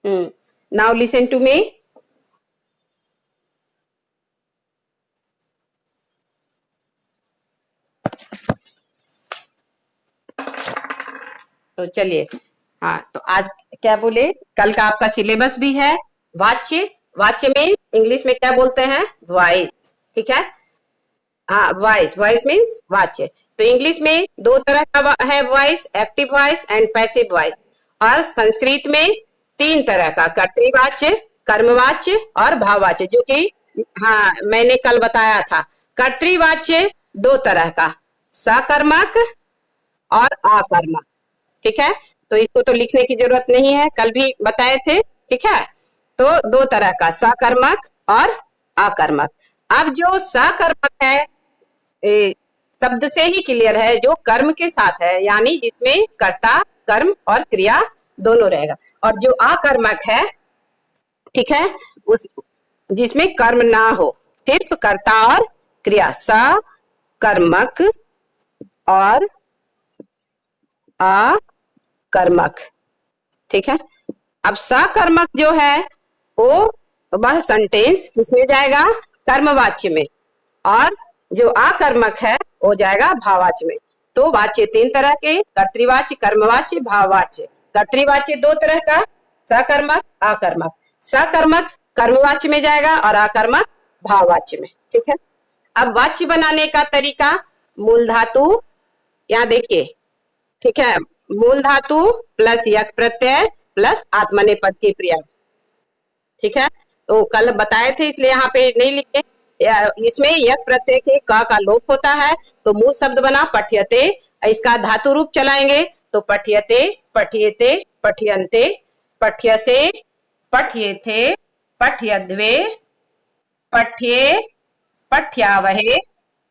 Now listen to me. तो चलिए, हाँ तो आज क्या बोले, कल का आपका सिलेबस भी है। वाच्य, वाच्य मीन्स इंग्लिश में क्या बोलते हैं, वॉइस, ठीक है। हाँ वॉइस, वॉइस मीन्स वाच्य। तो इंग्लिश में दो तरह का है voice, active voice and passive voice. और संस्कृत में तीन तरह का, कर्तृवाच्य, कर्मवाच्य और भाववाच्य, जो कि हाँ मैंने कल बताया था। कर्तृवाच्य दो तरह का, सकर्मक और आकर्मक, ठीक है। तो इसको तो लिखने की जरूरत नहीं है, कल भी बताए थे, ठीक है। तो दो तरह का, सकर्मक और आकर्मक। अब जो सकर्मक है, शब्द से ही क्लियर है, जो कर्म के साथ है, यानी जिसमें कर्ता, कर्म और क्रिया दोनों रहेगा। और जो आकर्मक है, ठीक है, उस जिसमें कर्म ना हो, सिर्फ कर्ता और क्रिया, सकर्मक और अकर्मक, ठीक है। अब सकर्मक जो है वो वह सेंटेंस किसमें जाएगा, कर्मवाच्य में, और जो आकर्मक है वो जाएगा भाववाच्य में। तो वाच्य तीन तरह के, कर्तृवाच्य, कर्मवाच्य, भाववाच्य। कर्तृवाच्य दो तरह का, सकर्मक, आकर्मक। सकर्मक कर्मवाच्य में जाएगा और आकर्मक भाववाच्य में, ठीक है। अब वाच्य बनाने का तरीका, मूल धातु, यहाँ देखिए, ठीक है, मूल धातु प्लस यक प्रत्यय प्लस आत्मनेपद की क्रिया, ठीक है। तो कल बताए थे इसलिए यहाँ पे नहीं लिखे। इसमें यक प्रत्यय के का लोप होता है, तो मूल शब्द बना पठ्यते। इसका धातु रूप चलाएंगे तो पठ्यते, पठ्येते, पठ्यन्ते, पठ्यसे, पठ्येथे, पठ्यध्वे, पठ्ये, पठ्यावहे,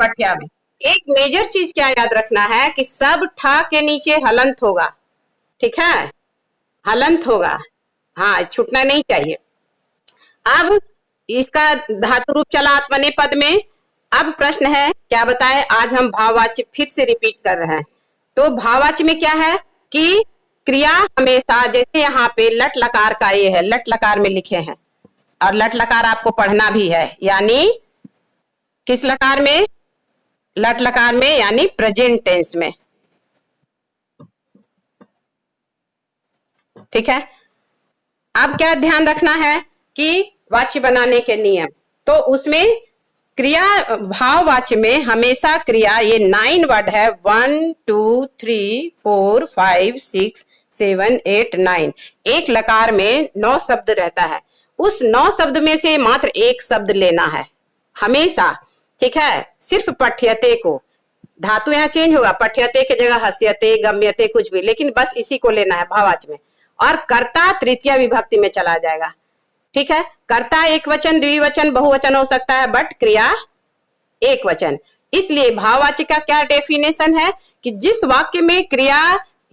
पठ्यामे। एक मेजर चीज क्या याद रखना है कि सब ठा के नीचे हलंत होगा, ठीक है, हलंत होगा, हाँ छूटना नहीं चाहिए। अब इसका धातु रूप चला आत्मने पद में। अब प्रश्न है क्या बताए, आज हम भाववाच्य फिर से रिपीट कर रहे हैं। तो भाववाच्य में क्या है कि क्रिया हमेशा, जैसे यहाँ पे लट लकार का ये है, लट लकार में लिखे हैं, और लट लकार आपको पढ़ना भी है, यानी किस लकार में, लट लकार में, यानी प्रेजेंट टेंस में, ठीक है। अब क्या ध्यान रखना है कि वाच्य बनाने के नियम, तो उसमें क्रिया भाववाच्य में हमेशा क्रिया, ये 9 वर्ड है, 1 2 3 4 5 6 7 8 9, एक लकार में 9 शब्द रहता है। उस 9 शब्द में से मात्र एक शब्द लेना है हमेशा, ठीक है। सिर्फ पठ्यते को, धातु यहाँ चेंज होगा, पठ्यते की जगह हस्यते, गम्यते, कुछ भी, लेकिन बस इसी को लेना है भाववाच्य में। और कर्ता तृतीय विभक्ति में चला जाएगा, ठीक है। कर्ता एक वचन, द्विवचन, बहुवचन हो सकता है, बट क्रिया एक वचन। इसलिए भाववाच्य का क्या डेफिनेशन है कि जिस वाक्य में क्रिया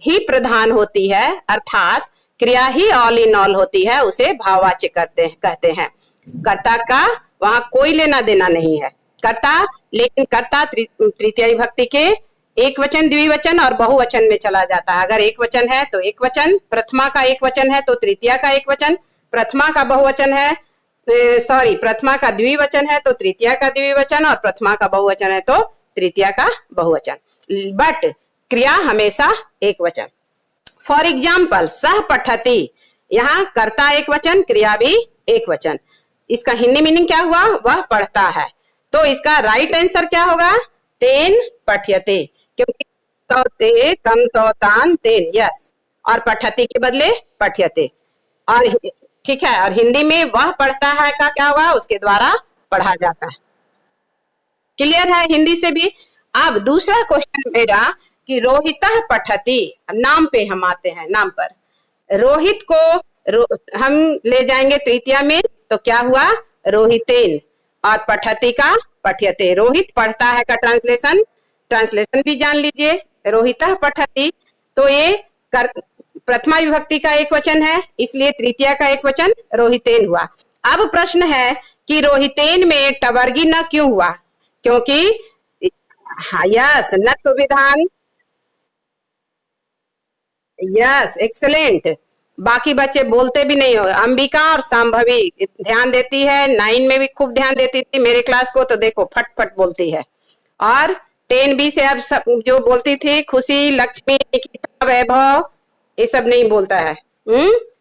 ही प्रधान होती है, अर्थात क्रिया ही ऑल इन ऑल होती है, उसे भाववाच्य कहते हैं। कर्ता का वहां कोई लेना देना नहीं है, कर्ता, लेकिन कर्ता तृतीय विभक्ति के एक वचन, द्विवचन और बहुवचन में चला जाता है। अगर एक वचन है तो एक वचन, प्रथमा का एक वचन है तो तृतीया का एक वचन, प्रथमा का बहुवचन है, सॉरी प्रथमा का द्विवचन है तो तृतीया का द्विवचन, और प्रथमा का बहुवचन है तो तृतीया का बहुवचन, बट क्रिया हमेशा एक वचन। फॉर एग्जाम्पल सह पठती, यहाँ कर्ता एक वचन, क्रिया भी एक वचन। इसका हिंदी मीनिंग क्या हुआ, वह पढ़ता है। तो इसका राइट आंसर क्या होगा, तेन पठ्यते, क्योंकि तो ते, तम, तो, तान, तेन, यस, और पठती के बदले पठ्यते। और ठीक है, और हिंदी में वह पढ़ता है का क्या होगा, उसके द्वारा पढ़ा जाता है। क्लियर है हिंदी से भी। अब दूसरा क्वेश्चन मेरा कि रोहित पठती, नाम पे हम आते हैं, नाम पर रोहित को हम ले जाएंगे तृतीया में, तो क्या हुआ, रोहितेन, और पठती का पठ्यते। रोहित पढ़ता है का ट्रांसलेशन भी जान लीजिए, रोहित पठती, तो ये प्रथमा विभक्ति का एक वचन है, इसलिए तृतीया का एक वचन रोहितेन हुआ। अब प्रश्न है कि रोहितेन में टवर्गी न क्यों हुआ, क्योंकि यस न तो विधान, यस एक्सेलेंट, बाकी बच्चे बोलते भी नहीं हो। अंबिका और संभवी ध्यान देती है, 9 में भी खूब ध्यान देती थी मेरे क्लास को, तो देखो फट फट बोलती है। और 10B से अब सब जो बोलती थी, खुशी, लक्ष्मी, निकिता, वैभव, ये सब नहीं बोलता है।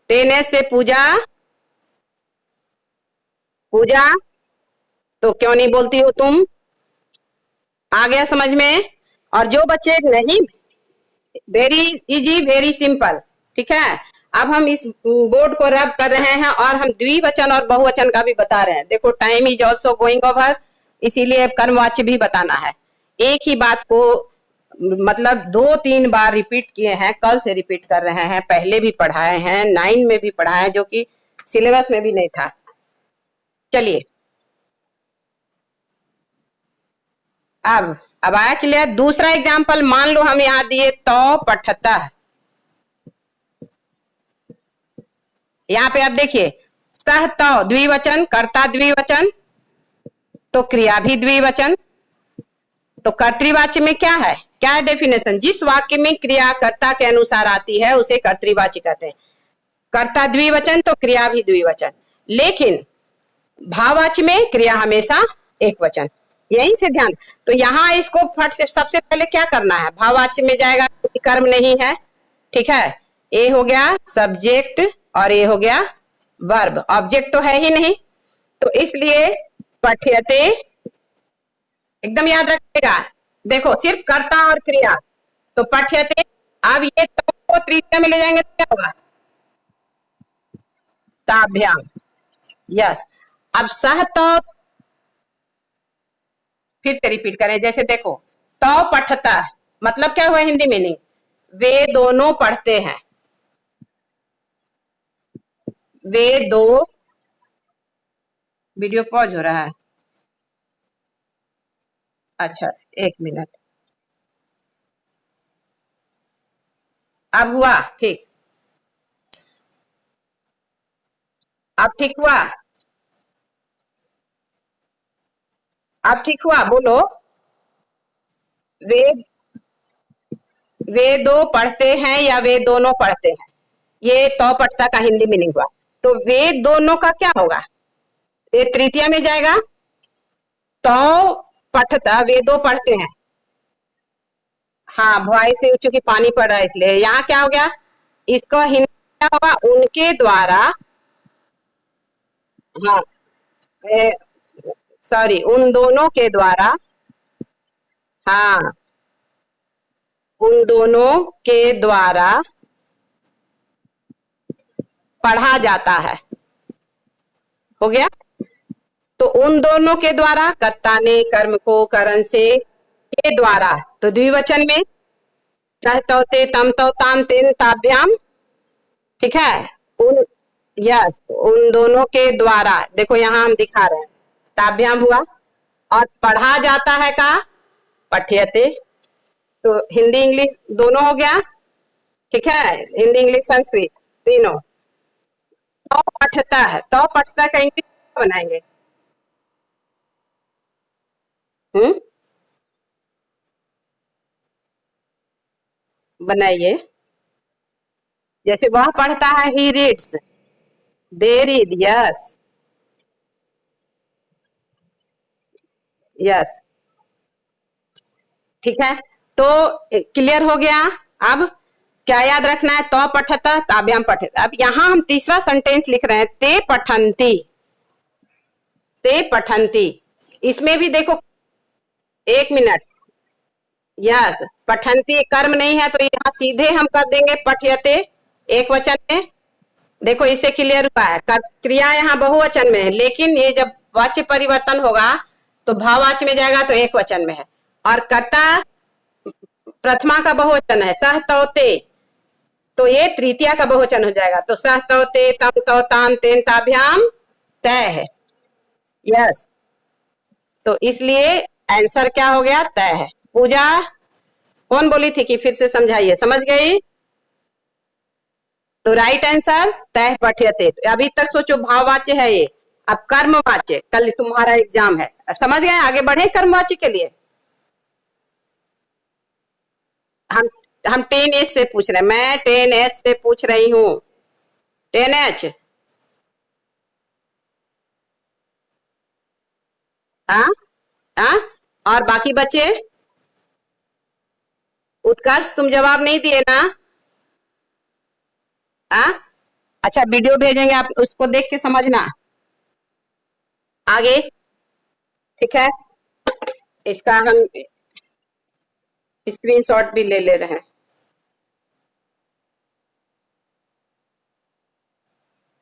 10S से पूजा, पूजा तो क्यों नहीं बोलती हो तुम? आ गया समझ में? और जो बच्चे नहीं, वेरी इजी, वेरी सिंपल, ठीक है। अब हम इस बोर्ड को रब कर रहे हैं और हम द्विवचन और बहुवचन का भी बता रहे हैं। देखो time is also going over, इसीलिए कर्मवाच्य भी बताना है। एक ही बात को मतलब 2-3 बार रिपीट किए हैं, कल से रिपीट कर रहे हैं, पहले भी पढ़ाए हैं, 9 में भी पढ़ाए, जो कि सिलेबस में भी नहीं था। चलिए अब आया क्लियर। दूसरा एग्जाम्पल मान लो हम यहाँ दिए तो पठता, यहाँ पे आप देखिए सह तो द्विवचन, कर्ता द्विवचन, तो क्रिया भी द्विवचन। तो कर्तृवाच्य में क्या है, क्या है डेफिनेशन? जिस वाक्य में क्रिया कर्ता के अनुसार आती है उसे कर्तृवाच्य कहते हैं। कर्ता द्विवचन तो क्रिया भी द्विवचन, लेकिन भाववाच्य में क्रिया हमेशा एक वचन। यही से ध्यान। तो यहाँ इसको फट से सबसे पहले क्या करना है, भाववाच्य में जाएगा, कोई कर्म नहीं है, ठीक है। ए हो गया सब्जेक्ट और ए हो गया वर्ब, ऑब्जेक्ट तो है ही नहीं, तो इसलिए पठ्यते, एकदम याद रखिएगा। देखो सिर्फ कर्ता और क्रिया, तो पठ्यते। अब ये तो तृतीया में ले जाएंगे तो क्या होगा, ताभ्याम, यस। अब सह तो फिर से रिपीट करें, जैसे देखो तो पठता मतलब क्या हुआ हिंदी मीनिंग, वे दोनों पढ़ते हैं, वे दो, वीडियो पॉज हो रहा है, अच्छा 1 मिनट। अब हुआ ठीक, अब ठीक हुआ, अब ठीक हुआ, बोलो। वे वे दो पढ़ते हैं या वे दोनों पढ़ते हैं, ये तो पढ़ता का हिंदी मीनिंग हुआ। तो वे दोनों का क्या होगा, ये तृतीया में जाएगा, तो पठता वे दो पढ़ते हैं। हाँ भुआई से चूंकि पानी पड़ रहा है इसलिए यहाँ क्या हो गया, इसका हिंदी क्या होगा, उनके द्वारा, हाँ सॉरी उन दोनों के द्वारा, हाँ उन दोनों के द्वारा पढ़ा जाता है, हो गया। तो उन दोनों के द्वारा, कर्ता ने कर्म को करण से, के द्वारा तो द्विवचन में, चाहे तो ते तम तो ताम तेन ताभ्याम, ठीक है। उन, यस उन दोनों के द्वारा, देखो यहाँ हम दिखा रहे हैं ताभ्याम हुआ, और पढ़ा जाता है का पठ्यते, तो हिंदी इंग्लिश दोनों हो गया, ठीक है, हिंदी इंग्लिश संस्कृत तीनों। तो पठता है, तो पठता का इंग्लिश बनाएंगे, बनाइए। जैसे वह पढ़ता है, he reads, they read, yes yes, ठीक है। तो क्लियर हो गया। अब क्या याद रखना है, तो पठता ताभ्याम पठता। अब यहां हम तीसरा सेंटेंस लिख रहे हैं, ते पठंती, ते पठंती, इसमें भी देखो 1 मिनट, यस पठंती कर्म नहीं है तो यहाँ सीधे हम कर देंगे पठ्यते एक वचन में। देखो इससे क्लियर हुआ है, क्रिया यहाँ बहुवचन में है, लेकिन ये जब वाच्य परिवर्तन होगा तो भाववाच्य में जाएगा तो एक वचन में है, और कर्ता प्रथमा का बहुवचन है, सह तो ते, तो ये तृतीया का बहुवचन हो जाएगा, तो सह तो ते तम तो ताम तेन ताभ्याम तय है, यस। तो इसलिए आंसर क्या हो गया, तय है। पूजा कौन बोली थी कि फिर से समझाइए, समझ गई? तो राइट आंसर तय पठ्यते। अभी तक सोचो भाववाच्य है ये, अब कर्मवाच्य, कल तुम्हारा एग्जाम है, समझ गए? आगे बढ़े कर्मवाच्य के लिए। हम हम 10S से पूछ रहे हैं, मैं 10S से पूछ रही हूँ, 10H। हाँ हाँ। और बाकी बचे। उत्कर्ष तुम जवाब नहीं दिए ना। हाँ। अच्छा वीडियो भेजेंगे, आप उसको देख के समझना। आगे। ठीक है, इसका हम स्क्रीनशॉट भी ले ले रहे हैं।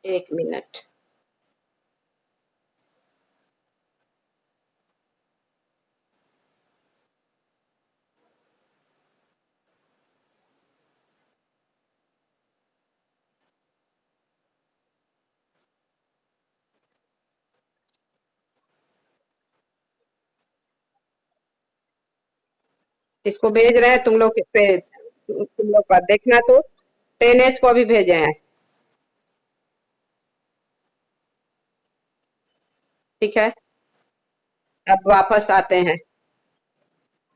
एक मिनट। इसको भेज रहे हैं तुम लोग पे, तुम लोग का देखना। तो 10H को भी भेजे हैं। ठीक है, अब वापस आते हैं।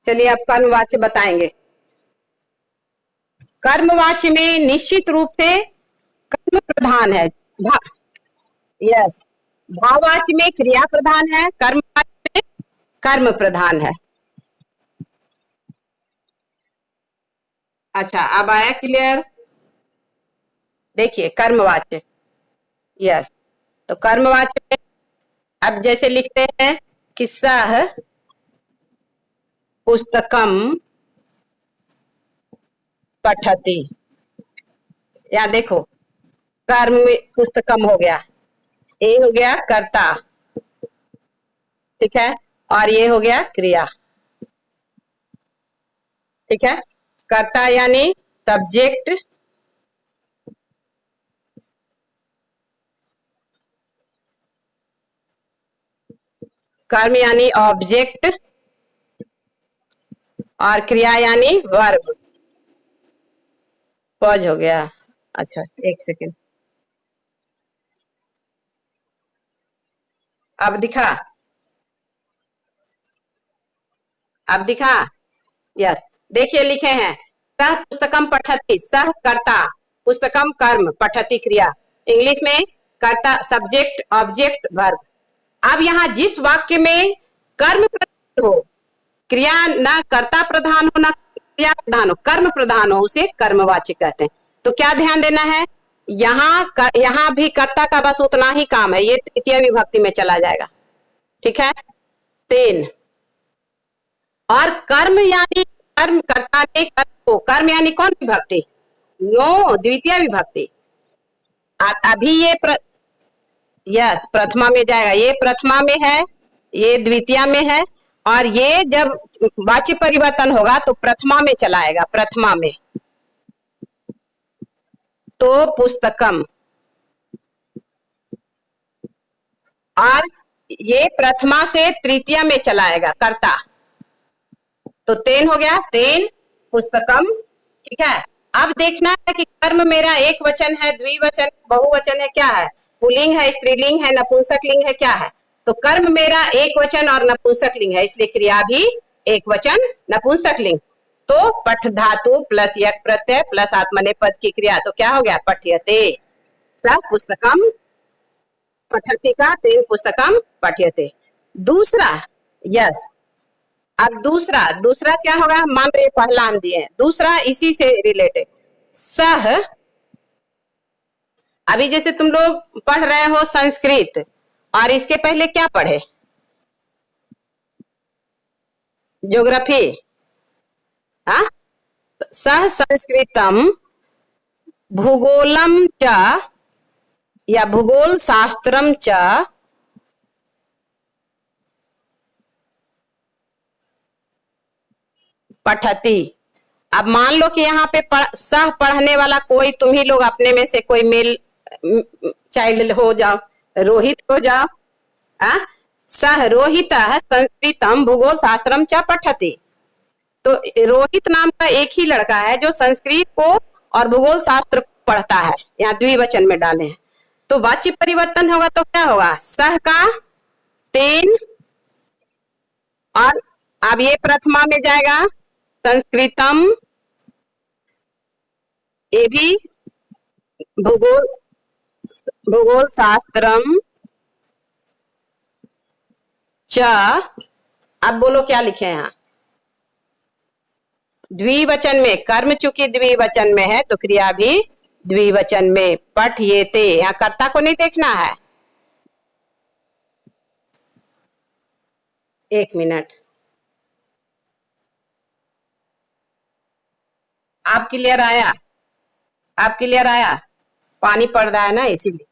चलिए अब कर्मवाच्य बताएंगे। कर्मवाच्य में निश्चित रूप से कर्म प्रधान है। यस, भाववाच्य में क्रिया प्रधान है, कर्मवाच्य में कर्म प्रधान है। अच्छा अब आया क्लियर। देखिए कर्मवाच्य। यस, तो कर्मवाच्य में अब जैसे लिखते हैं कि सह पुस्तकम पठति। या देखो, कर्म में पुस्तकम हो गया, ए हो गया कर्ता, ठीक है, और ये हो गया क्रिया। ठीक है, कर्ता यानी सब्जेक्ट, कर्म यानी ऑब्जेक्ट, और क्रिया यानी वर्ब। पॉज हो गया। अच्छा एक सेकेंड, अब दिखा, अब दिखा। यस, देखिए लिखे हैं सह पुस्तकम पठति, सह कर्ता, पुस्तकम कर्म, पठति क्रिया। इंग्लिश में कर्ता सब्जेक्ट ऑब्जेक्ट वर्ब। अब यहाँ जिस वाक्य में कर्म प्रधान हो, क्रिया ना कर्ता प्रधान हो ना क्रिया प्रधान हो, कर्म प्रधान हो, उसे कर्मवाच्य कहते हैं। तो क्या ध्यान देना है, यहाँ भी कर्ता का बस उतना ही काम है, ये तृतीय विभक्ति में चला जाएगा। ठीक है, 3। और कर्म यानी कर्म कर्ता ने कर्म को, कर्म यानी कौन विभक्ति, नो द्वितीय विभक्ति। अभी ये यस प्रथमा में जाएगा, ये प्रथमा में है, ये द्वितीय में है, और ये जब वाच्य परिवर्तन होगा तो प्रथमा में चला आएगा, प्रथमा में। तो पुस्तकम, और ये प्रथमा से तृतीय में चला आएगा कर्ता। तो 3 हो गया, 3 पुस्तकम। ठीक है, अब देखना है कि कर्म मेरा एक वचन है, द्विवचन, बहुवचन है, क्या है, पुल्लिंग है, स्त्रीलिंग है, नपुंसक लिंग है, क्या है। तो कर्म मेरा एक वचन और नपुंसक लिंग है, इसलिए क्रिया भी एक वचन नपुंसक लिंग। तो पठ धातु प्लस यक प्रत्यय प्लस आत्मनेपद की क्रिया, तो क्या हो गया, पठ्यते। स पुस्तकम पठति का 3 पुस्तकम पठ्यते। दूसरा, यस, अब दूसरा, दूसरा क्या होगा, मान लो ये पहला हम दिए, दूसरा इसी से रिलेटेड सह। अभी जैसे तुम लोग पढ़ रहे हो संस्कृत, और इसके पहले क्या पढ़े, ज्योग्राफी। हाँ, सह संस्कृतम भूगोलम च, या भूगोल शास्त्रम च पठती। अब मान लो कि यहाँ पे सह पढ़ने वाला कोई तुम ही लोग अपने में से कोई मेल चाइल्ड हो जाओ, रोहित हो जाओ। सह रोहित संस्कृतम भूगोल शास्त्रम च पठती। तो रोहित नाम का एक ही लड़का है जो संस्कृत को और भूगोल शास्त्र पढ़ता है, यहाँ द्विवचन में डाले हैं। तो वाच्य परिवर्तन होगा तो क्या होगा, सह का 3, और अब ये प्रथमा में जाएगा संस्कृतम, ये भी भूगोल, भूगोल शास्त्रम च, अब बोलो क्या लिखे हैं यहाँ? द्विवचन में, कर्म चूंकि द्विवचन में है तो क्रिया भी द्विवचन में। पठयेते, यहाँ कर्ता को नहीं देखना है। एक मिनट, आप क्लियर आया? आप क्लियर आया? पानी पड़ रहा है ना इसीलिए।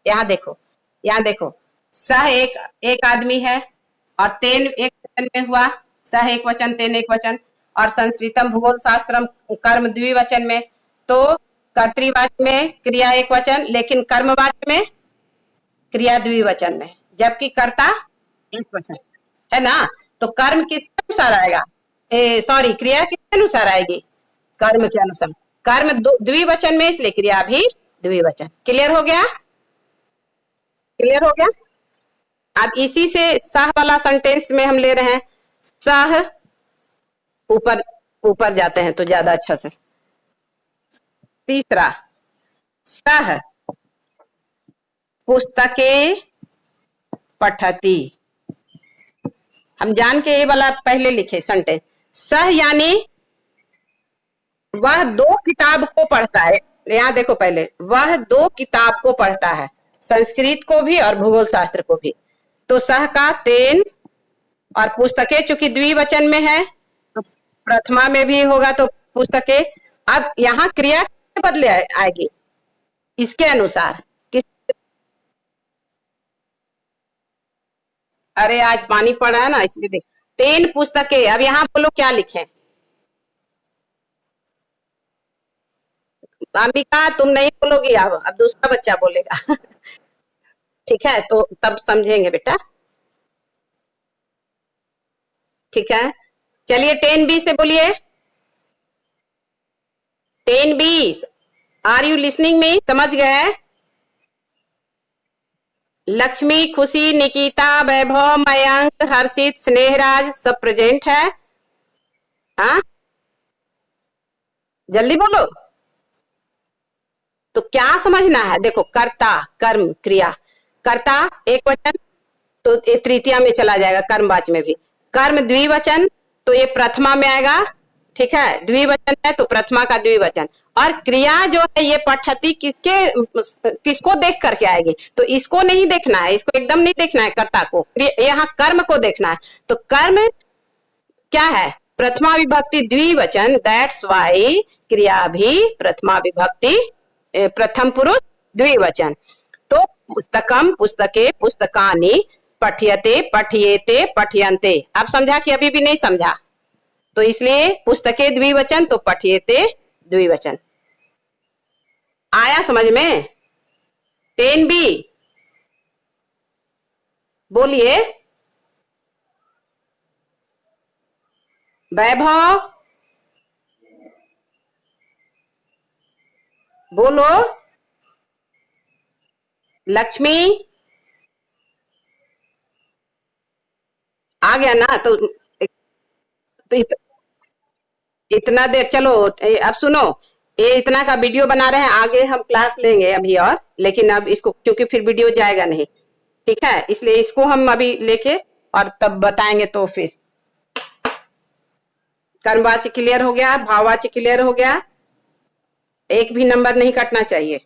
यहाँ देखो, यहाँ देखो, सह एक एक आदमी है और तेन एक वचन में हुआ, सह एक वचन तेन एक वचन, और संस्कृतम भूगोल शास्त्रम कर्म द्विवचन में, तो कर्तृवाच्य में क्रिया एक वचन, लेकिन कर्मवाच्य में क्रिया द्विवचन में, जबकि कर्ता एक वचन है ना। तो कर्म किसके अनुसार आएगा? सॉरी, क्रिया किसके अनुसार आएगी? कर्म के अनुसार। कर्म द्विवचन में, इसलिए क्रिया भी द्विवचन। क्लियर हो गया? क्लियर हो गया? अब इसी से सह वाला सेंटेंस में हम ले रहे हैं। सह, ऊपर ऊपर जाते हैं तो ज्यादा अच्छा से। तीसरा, सह पुस्तके पठती। हम जान के ये वाला पहले लिखे सेंटेंस। सह यानी वह दो किताब को पढ़ता है। यहाँ देखो, पहले वह दो किताब को पढ़ता है, संस्कृत को भी और भूगोल शास्त्र को भी। तो सह का तेन, और पुस्तकें चूंकि द्विवचन में है तो प्रथमा में भी होगा तो पुस्तकें। अब यहाँ क्रिया के बदले आएगी इसके अनुसार। किस, अरे आज पानी पड़ रहा है ना इसलिए देख। तेन पुस्तकें, अब यहाँ बोलो क्या लिखे? अंबिका तुम नहीं बोलोगी, अब दूसरा बच्चा बोलेगा। ठीक है, तो तब समझेंगे बेटा। ठीक है, चलिए 10B से बोलिए। 10B, आर यू लिसनिंग में? समझ गए? लक्ष्मी, खुशी, निकिता, वैभव, मयंक, हर्षित, स्नेहराज सब प्रेजेंट है। हाँ, जल्दी बोलो। तो क्या समझना है? देखो, कर्ता, कर्म, क्रिया। कर्ता एक वचन तो ये तृतीया में चला जाएगा, कर्मवाच्य में भी। कर्म द्विवचन तो ये प्रथमा में आएगा। ठीक है, द्विवचन है तो प्रथमा का द्विवचन। और क्रिया जो है ये पठती किसको देख करके आएगी? तो इसको नहीं देखना है, इसको एकदम नहीं देखना है कर्ता को, यहाँ कर्म को देखना है। तो कर्म क्या है? प्रथमा विभक्ति द्विवचन, दैट्स वाई क्रिया भी प्रथमा विभक्ति प्रथम पुरुष द्विवचन। तो पुस्तकम, पुस्तके, पुस्तकानि, पठ्यते, पठ्येते, पठ्यन्ते। अब समझा कि अभी भी नहीं समझा? तो इसलिए पुस्तके द्विवचन तो पठ्येते द्विवचन। आया समझ में? 10B बोलिए। वैभव बोलो। लक्ष्मी आ गया ना? तो इतना देर चलो। अब सुनो, ये इतना का वीडियो बना रहे हैं, आगे हम क्लास लेंगे अभी और, लेकिन अब इसको क्योंकि फिर वीडियो जाएगा नहीं। ठीक है, इसलिए इसको हम अभी लेके और तब बताएंगे। तो फिर कर्मवाच्य क्लियर हो गया, भाववाच्य क्लियर हो गया, एक भी नंबर नहीं कटना चाहिए।